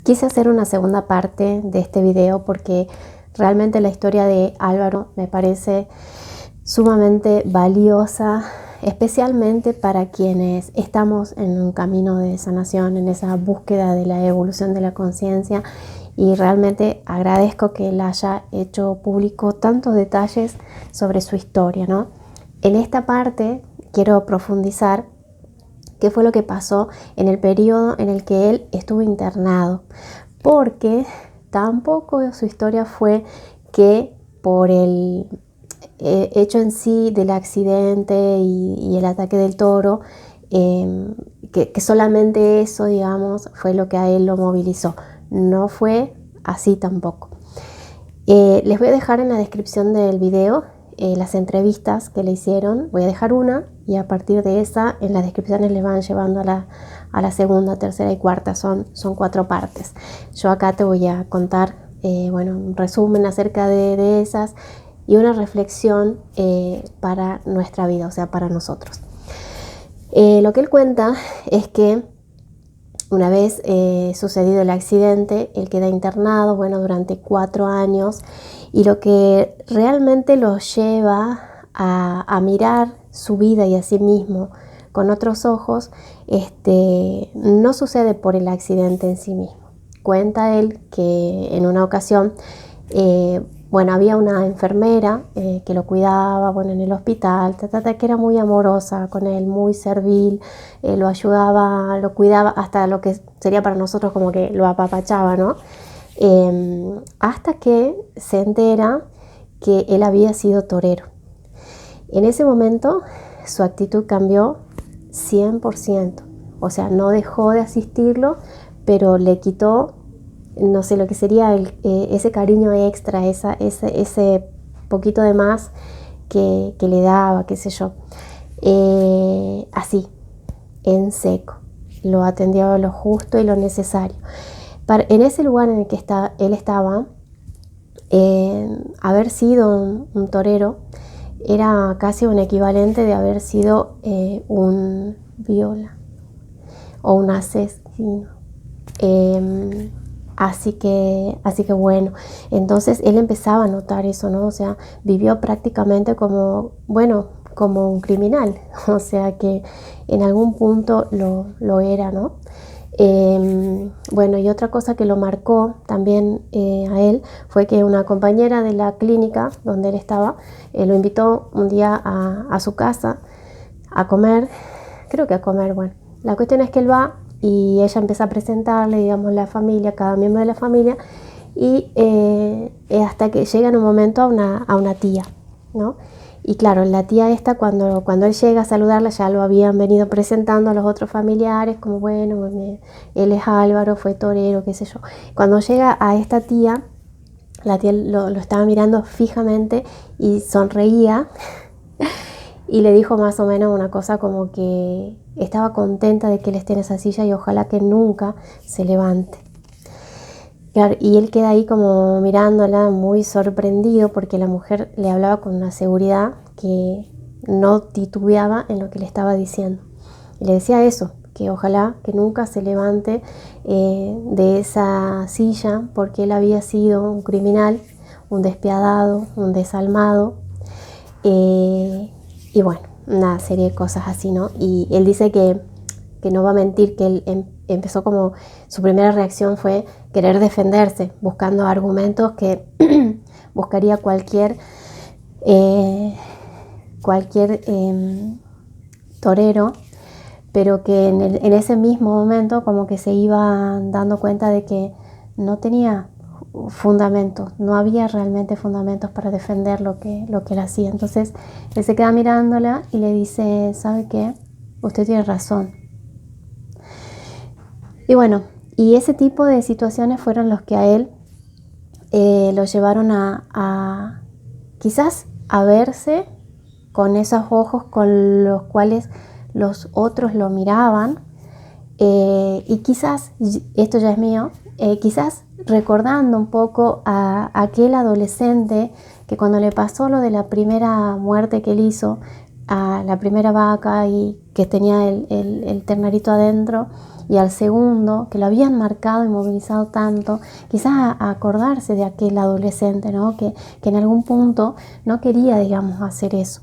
Quise hacer una segunda parte de este video porque realmente la historia de Álvaro me parece sumamente valiosa, especialmente para quienes estamos en un camino de sanación, en esa búsqueda de la evolución de la conciencia, y realmente agradezco que él haya hecho público tantos detalles sobre su historia, ¿no? En esta parte quiero profundizar qué fue lo que pasó en el periodo en el que él estuvo internado, porque tampoco su historia fue que por el hecho en sí del accidente y el ataque del toro, que solamente eso, digamos, fue lo que a él lo movilizó. No fue así tampoco. Les voy a dejar en la descripción del video las entrevistas que le hicieron. Voy a dejar una y a partir de esa en las descripciones les van llevando a la segunda, tercera y cuarta. Son 4 partes. Yo acá te voy a contar un resumen acerca de esas y una reflexión para nuestra vida, o sea, para nosotros. Lo que él cuenta es que una vez sucedido el accidente, él queda internado, durante 4 años, y lo que realmente lo lleva a mirar su vida y a sí mismo con otros ojos, no sucede por el accidente en sí mismo. Cuenta él que en una ocasión, había una enfermera que lo cuidaba en el hospital, que era muy amorosa con él, muy servil, lo ayudaba, lo cuidaba, hasta lo que sería para nosotros como que lo apapachaba, ¿no? Hasta que se entera que él había sido torero. En ese momento su actitud cambió 100%, o sea, no dejó de asistirlo, pero le quitó, no sé, lo que sería ese cariño extra, ese poquito de más que le daba, qué sé yo. Así, en seco, lo atendió a lo justo y lo necesario. En ese lugar en el que él estaba, haber sido un torero era casi un equivalente de haber sido un viola o un asesino. Así que bueno, entonces él empezaba a notar eso, ¿no? O sea, vivió prácticamente como un criminal, o sea que en algún punto lo era, ¿no? Y otra cosa que lo marcó también a él fue que una compañera de la clínica donde él estaba lo invitó un día a su casa a comer, la cuestión es que él va y ella empieza a presentarle, digamos, la familia, cada miembro de la familia, y hasta que llega en un momento a una tía, ¿no? Y claro, la tía esta, cuando él llega a saludarla, ya lo habían venido presentando a los otros familiares, como él es Álvaro, fue torero, qué sé yo. Cuando llega a esta tía, la tía lo estaba mirando fijamente y sonreía y le dijo más o menos una cosa como que estaba contenta de que él esté en esa silla y ojalá que nunca se levante. Claro, y él queda ahí como mirándola muy sorprendido porque la mujer le hablaba con una seguridad que no titubeaba en lo que le estaba diciendo. Y le decía eso, que ojalá que nunca se levante de esa silla porque él había sido un criminal, un despiadado, un desalmado. Y una serie de cosas así, ¿no? Y él dice que no va a mentir, que él empezó como, su primera reacción fue querer defenderse, buscando argumentos que buscaría cualquier torero, pero que en ese mismo momento como que se iba dando cuenta de que no tenía fundamentos, no había realmente fundamentos para defender lo que él hacía. Entonces él se queda mirándola y le dice, ¿sabe qué? Usted tiene razón. Y ese tipo de situaciones fueron los que a él lo llevaron a quizás a verse con esos ojos con los cuales los otros lo miraban, y quizás, esto ya es mío, quizás recordando un poco a aquel adolescente que cuando le pasó lo de la primera muerte que él hizo a la primera vaca y que tenía el ternarito adentro, y al segundo, que lo habían marcado y movilizado tanto, quizás a acordarse de aquel adolescente, ¿no? que en algún punto no quería, digamos, hacer eso.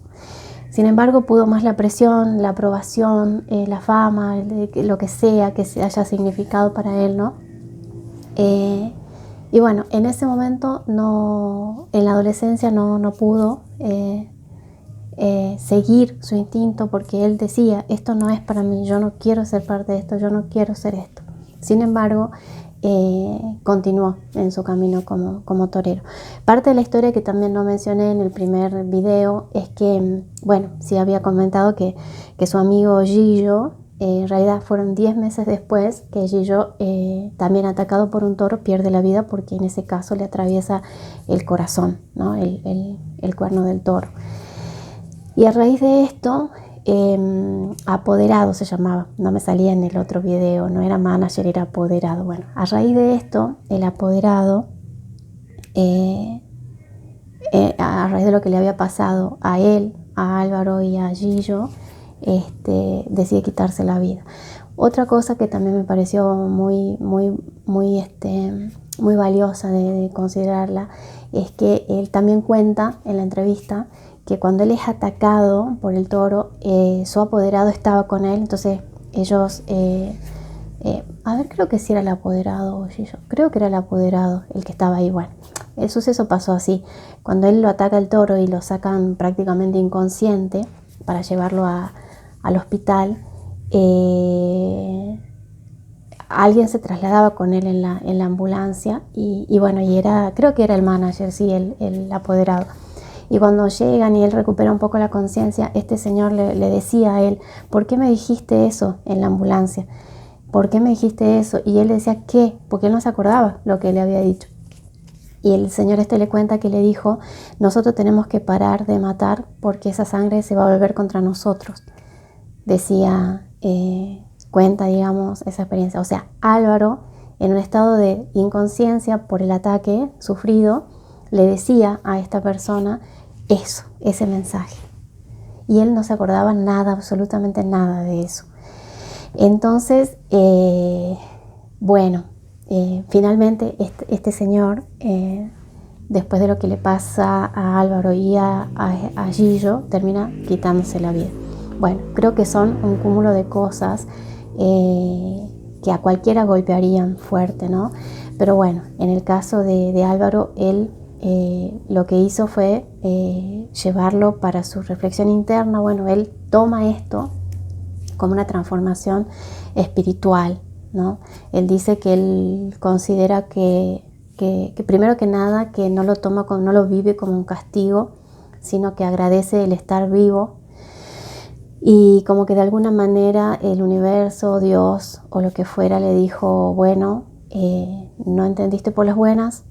Sin embargo, pudo más la presión, la aprobación, la fama, lo que sea que se haya significado para él, ¿no? Y bueno, en ese momento, en la adolescencia no pudo seguir su instinto, porque él decía, esto no es para mí, yo no quiero ser parte de esto, yo no quiero ser esto. Sin embargo, continuó en su camino como torero. Parte de la historia que también no mencioné en el primer video es que, bueno, sí había comentado que su amigo Gillo, en realidad fueron 10 meses después que Gillo, también atacado por un toro, pierde la vida porque en ese caso le atraviesa el corazón, ¿no? el cuerno del toro. Y a raíz de esto, apoderado se llamaba, no me salía en el otro video, no era manager, era apoderado. Bueno, a raíz de esto, el apoderado, a raíz de lo que le había pasado a él, a Álvaro y a Gillo, decide quitarse la vida. Otra cosa que también me pareció muy valiosa de considerarla es que él también cuenta en la entrevista que cuando él es atacado por el toro, su apoderado estaba con él, entonces ellos, creo que sí era el apoderado o Gillo, creo que era el apoderado el que estaba ahí. Bueno, el suceso pasó así: cuando él lo ataca el toro y lo sacan prácticamente inconsciente para llevarlo al hospital, alguien se trasladaba con él en la ambulancia y bueno, creo que era el manager, sí, el apoderado. Y cuando llegan y él recupera un poco la conciencia, este señor le decía a él, ¿por qué me dijiste eso en la ambulancia? ¿Por qué me dijiste eso? Y él decía, ¿qué? Porque él no se acordaba lo que le había dicho. Y el señor le cuenta que le dijo, nosotros tenemos que parar de matar porque esa sangre se va a volver contra nosotros. Decía, cuenta, digamos, esa experiencia. O sea, Álvaro, en un estado de inconsciencia por el ataque sufrido, le decía a esta persona eso, ese mensaje. Y él no se acordaba nada, absolutamente nada de eso. Entonces, finalmente este señor, después de lo que le pasa a Álvaro y a Gillo, termina quitándose la vida. Bueno, creo que son un cúmulo de cosas que a cualquiera golpearían fuerte, ¿no? Pero bueno, en el caso de Álvaro, él lo que hizo fue llevarlo para su reflexión interna. Bueno, él toma esto como una transformación espiritual, ¿no? Él dice que él considera que primero que nada, que no lo vive como un castigo, sino que agradece el estar vivo, y como que de alguna manera el universo, Dios o lo que fuera le dijo, bueno, no entendiste por las buenas,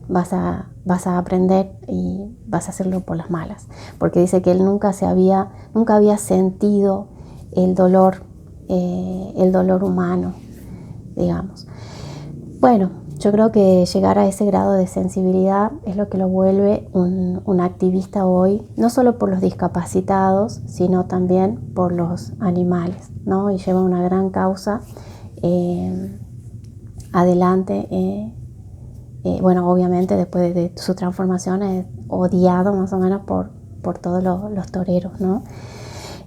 vas a aprender y vas a hacerlo por las malas, porque dice que él nunca había sentido el dolor humano, digamos. Bueno, yo creo que llegar a ese grado de sensibilidad es lo que lo vuelve un activista hoy, no solo por los discapacitados, sino también por los animales, ¿no? Y lleva una gran causa adelante. Bueno, obviamente después de su transformación es odiado más o menos por todos los toreros, ¿no?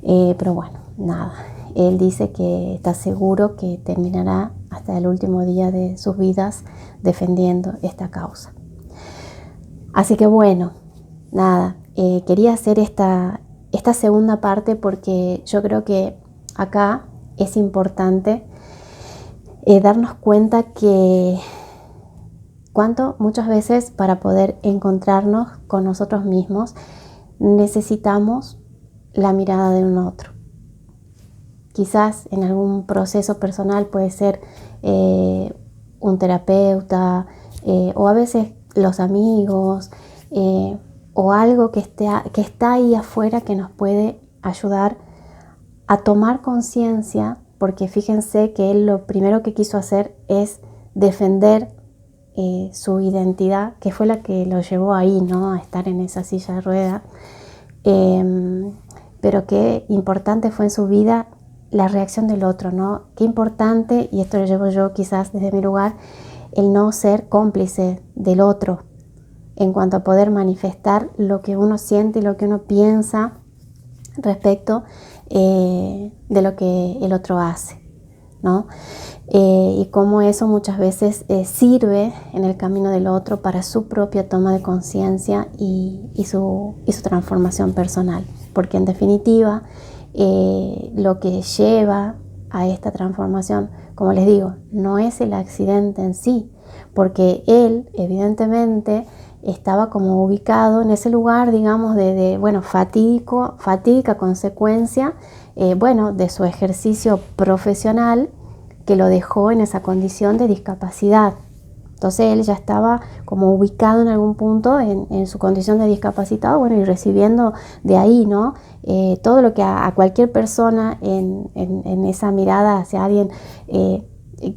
Pero bueno, nada. Él dice que está seguro que terminará hasta el último día de sus vidas defendiendo esta causa. Así que bueno, nada. Quería hacer esta segunda parte porque yo creo que acá es importante darnos cuenta que muchas veces para poder encontrarnos con nosotros mismos necesitamos la mirada de un otro. Quizás en algún proceso personal puede ser un terapeuta o a veces los amigos o algo que está ahí afuera que nos puede ayudar a tomar conciencia, porque fíjense que él lo primero que quiso hacer es defender su identidad, que fue la que lo llevó ahí, ¿no? A estar en esa silla de ruedas. Pero qué importante fue en su vida la reacción del otro, ¿no? Qué importante, y esto lo llevo yo quizás desde mi lugar, el no ser cómplice del otro en cuanto a poder manifestar lo que uno siente y lo que uno piensa respecto de lo que el otro hace, ¿no? Y cómo eso muchas veces sirve en el camino del otro para su propia toma de conciencia y su transformación personal. Porque en definitiva, lo que lleva a esta transformación, como les digo, no es el accidente en sí, porque él evidentemente estaba como ubicado en ese lugar, digamos, bueno, fatídica consecuencia, bueno, de su ejercicio profesional, que lo dejó en esa condición de discapacidad. Entonces él ya estaba como ubicado en algún punto en su condición de discapacitado, bueno, y recibiendo de ahí, ¿no? Todo lo que a cualquier persona en esa mirada hacia alguien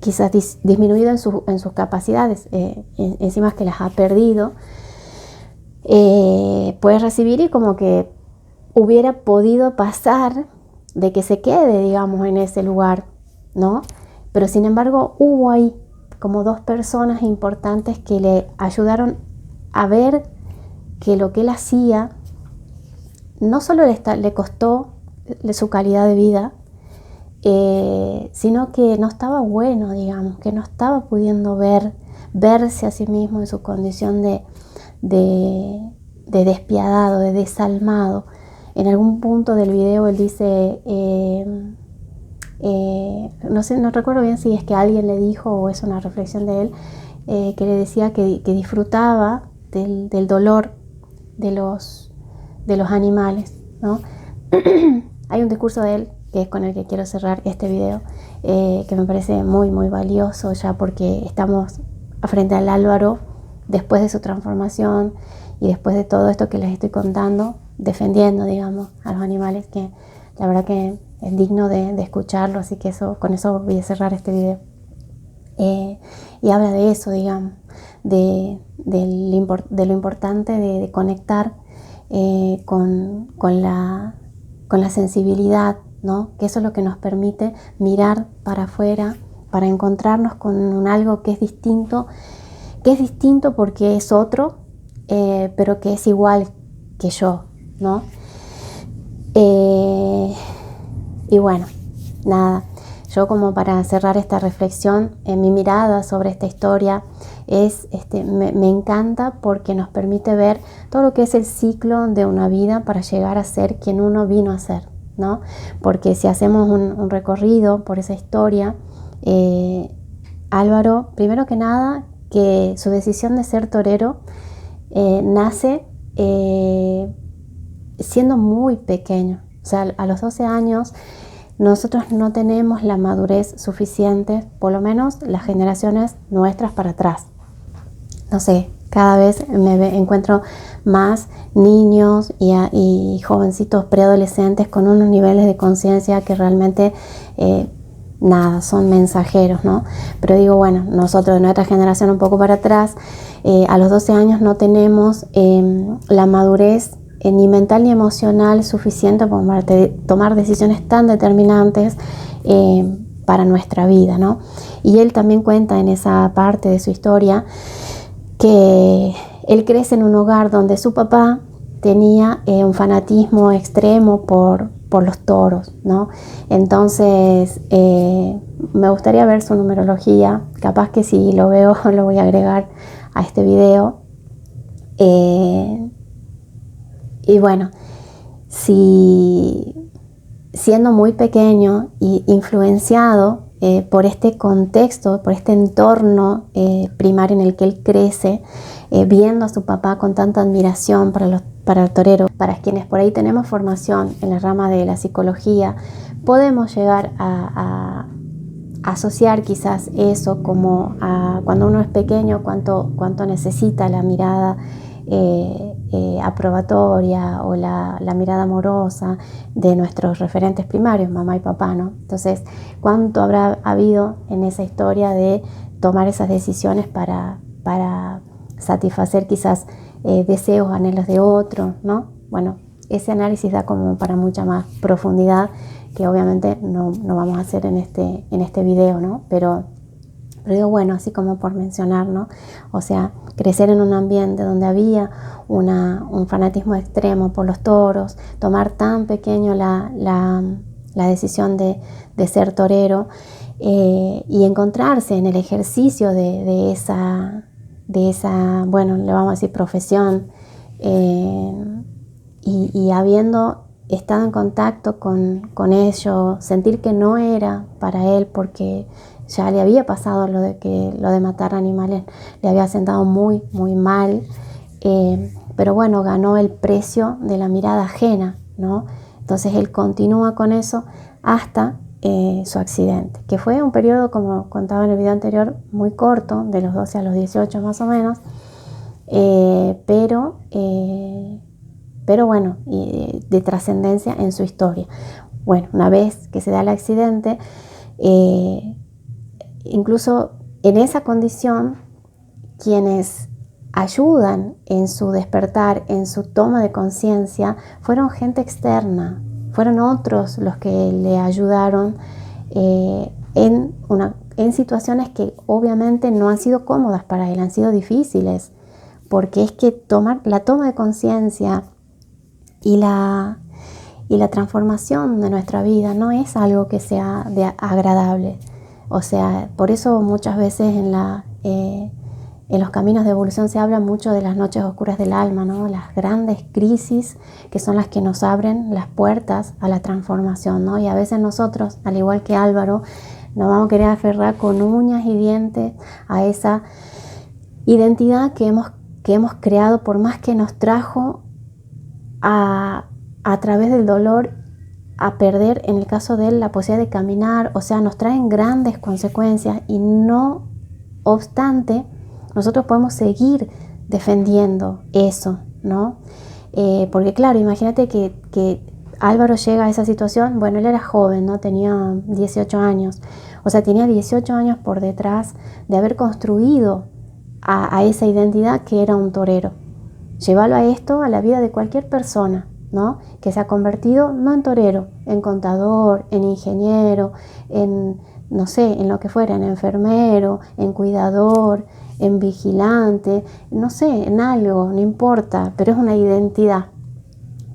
quizás disminuido en sus capacidades, encima es que las ha perdido, puede recibir, y como que hubiera podido pasar de que se quede, digamos, en ese lugar, ¿no? Pero sin embargo hubo ahí como dos personas importantes que le ayudaron a ver que lo que él hacía no solo le costó su calidad de vida, sino que no estaba bueno, digamos, que no estaba pudiendo verse a sí mismo en su condición de despiadado, de desalmado. En algún punto del video él dice, no sé, no recuerdo bien si es que alguien le dijo o es una reflexión de él, que le decía que disfrutaba del dolor de los animales, ¿no? Hay un discurso de él que es con el que quiero cerrar este video, que me parece muy muy valioso, ya porque estamos frente al Álvaro después de su transformación y después de todo esto que les estoy contando, defendiendo, digamos, a los animales, que la verdad que es digno de escucharlo. Así que con eso voy a cerrar este video. Y habla de eso, digamos, de lo importante de conectar con la sensibilidad, ¿no? Que eso es lo que nos permite mirar para afuera, para encontrarnos con algo que es distinto porque es otro, pero que es igual que yo, ¿no? Y bueno, nada, yo como para cerrar esta reflexión, mi mirada sobre esta historia es, me encanta porque nos permite ver todo lo que es el ciclo de una vida para llegar a ser quien uno vino a ser, ¿no? Porque si hacemos un recorrido por esa historia, Álvaro, primero que nada, que su decisión de ser torero nace siendo muy pequeño. O sea, a los 12 años nosotros no tenemos la madurez suficiente, por lo menos las generaciones nuestras para atrás. No sé, cada vez me encuentro más niños y jovencitos preadolescentes con unos niveles de conciencia que realmente nada, son mensajeros, ¿no? Pero digo, bueno, nosotros de nuestra generación un poco para atrás, a los 12 años no tenemos la madurez ni mental ni emocional suficiente para tomar decisiones tan determinantes para nuestra vida, ¿no? Y él también cuenta en esa parte de su historia que él crece en un hogar donde su papá tenía un fanatismo extremo por los toros, ¿no? Entonces me gustaría ver su numerología, capaz que si lo veo lo voy a agregar a este video. Y bueno, si siendo muy pequeño y influenciado por este contexto, por este entorno primario en el que él crece, viendo a su papá con tanta admiración para el torero, para quienes por ahí tenemos formación en la rama de la psicología, podemos llegar a asociar quizás eso como a cuando uno es pequeño, cuánto necesita la mirada aprobatoria o la mirada amorosa de nuestros referentes primarios, mamá y papá, ¿no? Entonces, ¿cuánto habrá habido en esa historia de tomar esas decisiones para satisfacer quizás deseos, anhelos de otro, ¿no? Bueno, ese análisis da como para mucha más profundidad que obviamente no vamos a hacer en este video, ¿no? Pero digo, bueno, así como por mencionar, ¿no? O sea, crecer en un ambiente donde había un fanatismo extremo por los toros, tomar tan pequeño la decisión de ser torero, y encontrarse en el ejercicio de esa, bueno, le vamos a decir profesión, y habiendo estado en contacto con ello, sentir que no era para él porque ya le había pasado lo de matar animales, le había sentado muy, muy mal, pero bueno, ganó el precio de la mirada ajena, ¿no? Entonces él continúa con eso hasta su accidente, que fue un periodo, como contaba en el video anterior, muy corto, de los 12 a los 18 más o menos, pero bueno, de trascendencia en su historia. Bueno, una vez que se da el accidente, incluso en esa condición, quienes ayudan en su despertar, en su toma de conciencia, fueron gente externa, fueron otros los que le ayudaron en situaciones que obviamente no han sido cómodas para él, han sido difíciles, porque es que la toma de conciencia y la transformación de nuestra vida no es algo que sea agradable. O sea, por eso muchas veces en los caminos de evolución se habla mucho de las noches oscuras del alma, ¿no? Las grandes crisis que son las que nos abren las puertas a la transformación, ¿no? Y a veces nosotros, al igual que Álvaro, nos vamos a querer aferrar con uñas y dientes a esa identidad que hemos creado, por más que nos trajo a través del dolor a perder, en el caso de él, la posibilidad de caminar. O sea, nos traen grandes consecuencias y no obstante, nosotros podemos seguir defendiendo eso, ¿no? Porque claro, imagínate que Álvaro llega a esa situación, bueno, él era joven, ¿no? Tenía 18 años, o sea, tenía 18 años por detrás de haber construido a esa identidad que era un torero. Llevarlo a esto, a la vida de cualquier persona, ¿no? Que se ha convertido no en torero, en contador, en ingeniero, en, no sé, en lo que fuera, en enfermero, en cuidador, en vigilante, no sé, en algo, no importa, pero es una identidad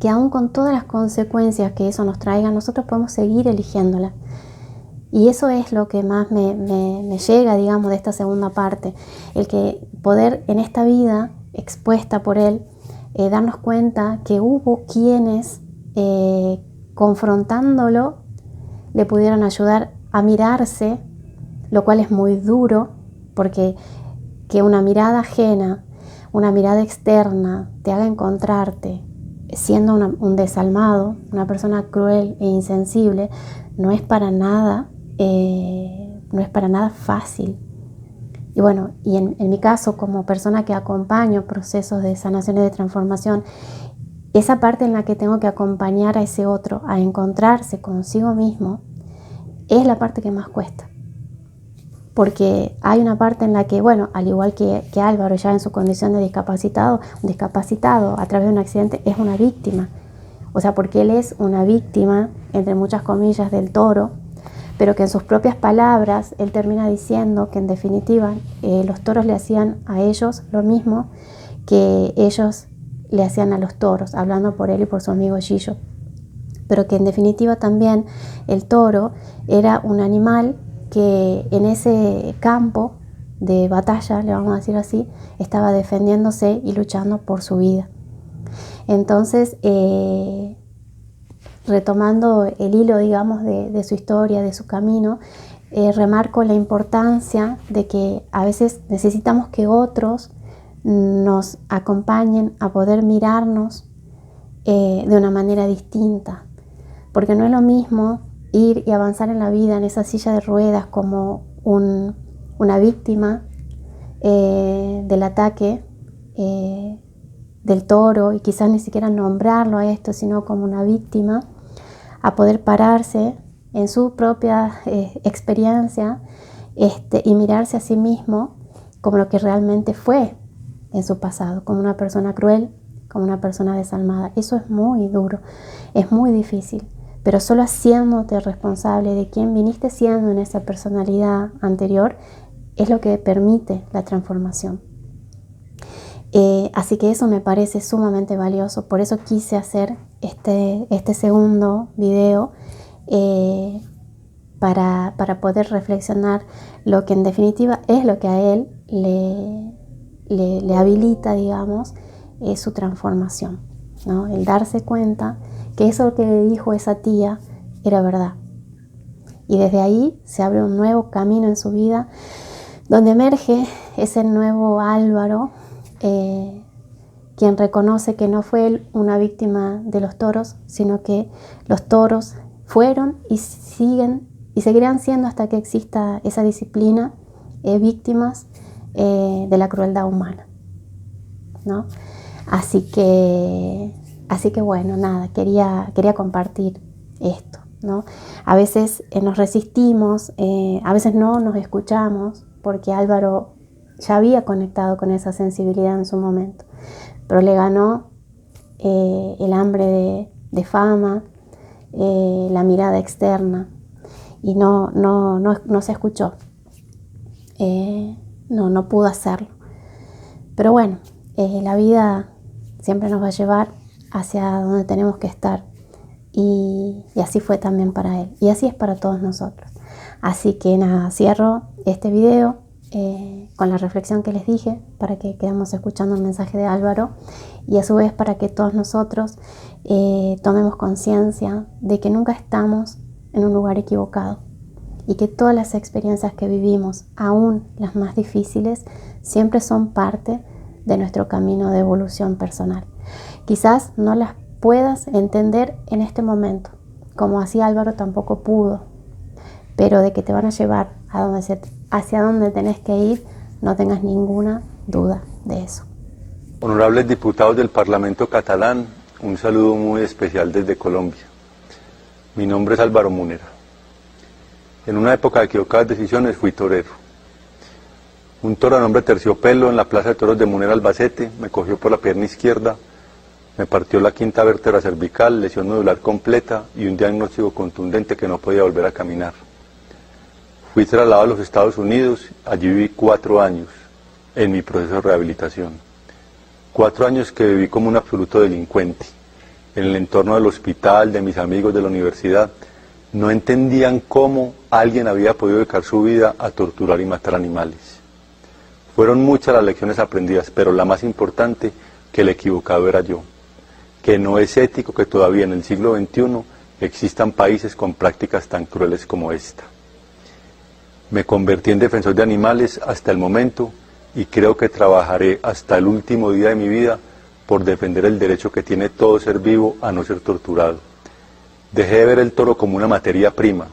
que aún con todas las consecuencias que eso nos traiga, nosotros podemos seguir eligiéndola. Y eso es lo que más me llega, digamos, de esta segunda parte, el que poder en esta vida expuesta por él, darnos cuenta que hubo quienes confrontándolo le pudieron ayudar a mirarse, lo cual es muy duro, porque que una mirada ajena, una mirada externa te haga encontrarte siendo un desalmado, una persona cruel e insensible, no es para nada fácil. Y bueno, y en mi caso, como persona que acompaño procesos de sanación y de transformación, esa parte en la que tengo que acompañar a ese otro a encontrarse consigo mismo es la parte que más cuesta. Porque hay una parte en la que, bueno, al igual que Álvaro, ya en su condición de discapacitado, un discapacitado a través de un accidente es una víctima. O sea, porque él es una víctima, entre muchas comillas, del toro, pero que en sus propias palabras él termina diciendo que en definitiva los toros le hacían a ellos lo mismo que ellos le hacían a los toros, hablando por él y por su amigo Gillo. Pero que en definitiva también el toro era un animal que en ese campo de batalla, le vamos a decir así, estaba defendiéndose y luchando por su vida. Entonces, retomando el hilo, digamos, de su historia, de su camino, remarco la importancia de que a veces necesitamos que otros nos acompañen a poder mirarnos de una manera distinta, porque no es lo mismo ir y avanzar en la vida en esa silla de ruedas como una víctima del ataque del toro, y quizás ni siquiera nombrarlo a esto, sino como una víctima, a poder pararse en su propia experiencia y mirarse a sí mismo como lo que realmente fue en su pasado, como una persona cruel, como una persona desalmada. Eso es muy duro, es muy difícil, pero solo haciéndote responsable de quién viniste siendo en esa personalidad anterior es lo que permite la transformación. Así que eso me parece sumamente valioso, por eso quise hacer este segundo video para poder reflexionar lo que en definitiva es lo que a él le habilita, digamos, su transformación, ¿no? El darse cuenta que eso que le dijo esa tía era verdad. Y desde ahí se abre un nuevo camino en su vida, donde emerge ese nuevo Álvaro, quien reconoce que no fue él una víctima de los toros, sino que los toros fueron y seguirán siendo, hasta que exista esa disciplina, víctimas de la crueldad humana, ¿no? Así que bueno, nada, quería compartir esto, ¿no? A veces nos resistimos, a veces no nos escuchamos, porque Álvaro ya había conectado con esa sensibilidad en su momento, pero le ganó el hambre de fama, la mirada externa, y no se escuchó, no pudo hacerlo. Pero bueno, la vida siempre nos va a llevar hacia donde tenemos que estar, y así fue también para él, y así es para todos nosotros. Así que nada, cierro este video con la reflexión que les dije, para que quedemos escuchando el mensaje de Álvaro, y a su vez para que todos nosotros tomemos conciencia de que nunca estamos en un lugar equivocado, y que todas las experiencias que vivimos, aún las más difíciles, siempre son parte de nuestro camino de evolución personal. Quizás no las puedas entender en este momento, como así Álvaro tampoco pudo, pero de que te van a llevar hacia donde tenés que ir, no tengas ninguna duda de eso. Honorables diputados del Parlamento catalán, un saludo muy especial desde Colombia. Mi nombre es Álvaro Munera. En una época de equivocadas decisiones fui torero. Un toro de nombre Terciopelo en la Plaza de Toros de Munera, Albacete, me cogió por la pierna izquierda, me partió la quinta vértebra cervical, lesión medular completa y un diagnóstico contundente que no podía volver a caminar. Fui trasladado a los Estados Unidos, allí viví 4 años en mi proceso de rehabilitación. 4 años que viví como un absoluto delincuente. En el entorno del hospital, de mis amigos de la universidad, no entendían cómo alguien había podido dedicar su vida a torturar y matar animales. Fueron muchas las lecciones aprendidas, pero la más importante, que el equivocado era yo. Que no es ético que todavía en el siglo XXI existan países con prácticas tan crueles como esta. Me convertí en defensor de animales hasta el momento y creo que trabajaré hasta el último día de mi vida por defender el derecho que tiene todo ser vivo a no ser torturado. Dejé de ver el toro como una materia prima.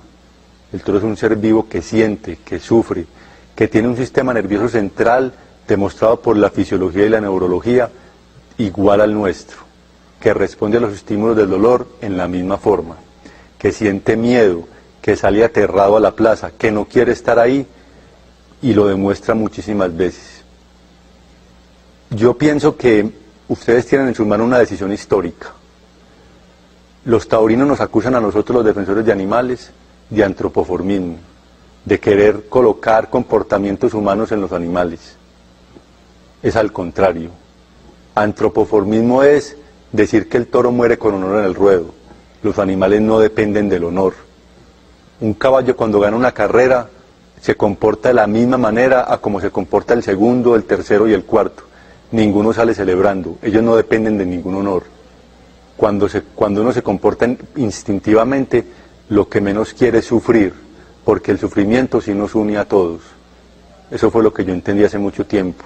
El toro es un ser vivo que siente, que sufre, que tiene un sistema nervioso central demostrado por la fisiología y la neurología igual al nuestro, que responde a los estímulos del dolor en la misma forma, que siente miedo, que sale aterrado a la plaza, que no quiere estar ahí y lo demuestra muchísimas veces. Yo pienso que ustedes tienen en sus manos una decisión histórica. Los taurinos nos acusan a nosotros, los defensores de animales, de antropoformismo, de querer colocar comportamientos humanos en los animales. Es al contrario. Antropoformismo es decir que el toro muere con honor en el ruedo. Los animales no dependen del honor. Un caballo cuando gana una carrera se comporta de la misma manera a como se comporta el segundo, el tercero y el cuarto. Ninguno sale celebrando, ellos no dependen de ningún honor. Cuando uno se comporta instintivamente, lo que menos quiere es sufrir, porque el sufrimiento sí nos une a todos. Eso fue lo que yo entendí hace mucho tiempo.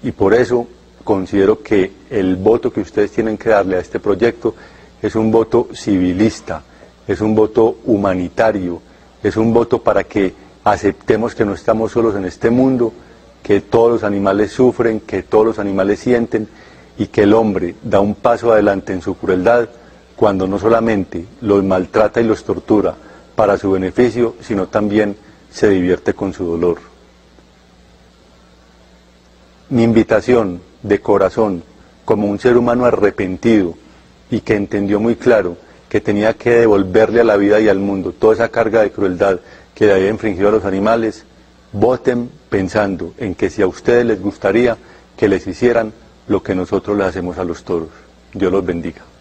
Y por eso considero que el voto que ustedes tienen que darle a este proyecto es un voto civilista, es un voto humanitario, es un voto para que aceptemos que no estamos solos en este mundo, que todos los animales sufren, que todos los animales sienten y que el hombre da un paso adelante en su crueldad cuando no solamente los maltrata y los tortura para su beneficio, sino también se divierte con su dolor. Mi invitación de corazón, como un ser humano arrepentido y que entendió muy claro que tenía que devolverle a la vida y al mundo toda esa carga de crueldad que le había infringido a los animales, voten pensando en que si a ustedes les gustaría que les hicieran lo que nosotros les hacemos a los toros. Dios los bendiga.